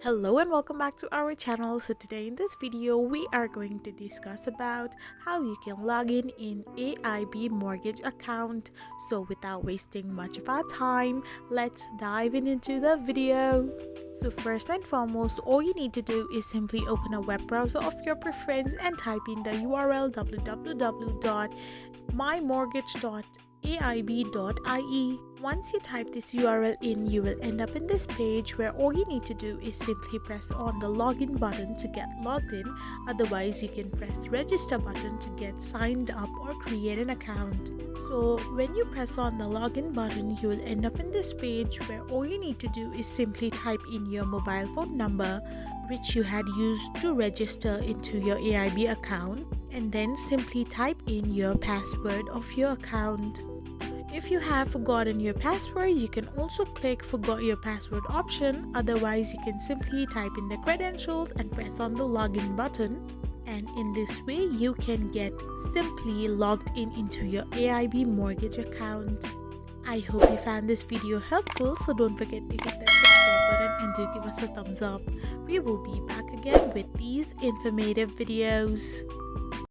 Hello and welcome back to our channel. So today in this video we are going to discuss about how you can log in AIB Mortgage account. So without wasting much of our time, let's dive into the video. So first and foremost, all you need to do is simply open a web browser of your preference and type in the URL www.mymortgage.aib.ie. Once you type this URL in, you will end up in this page where all you need to do is simply press on the login button to get logged in. Otherwise, you can press register button to get signed up or create an account. So when you press on the login button, you will end up in this page where all you need to do is simply type in your mobile phone number which you had used to register into your AIB account, and then simply type in your password of your account. If you have forgotten your password, you can also click forgot your password option. Otherwise, you can simply type in the credentials and press on the login button. And in this way, you can get simply logged in into your AIB mortgage account. I hope you found this video helpful, so don't forget to hit that subscribe button and do give us a thumbs up. We will be back again with these informative videos.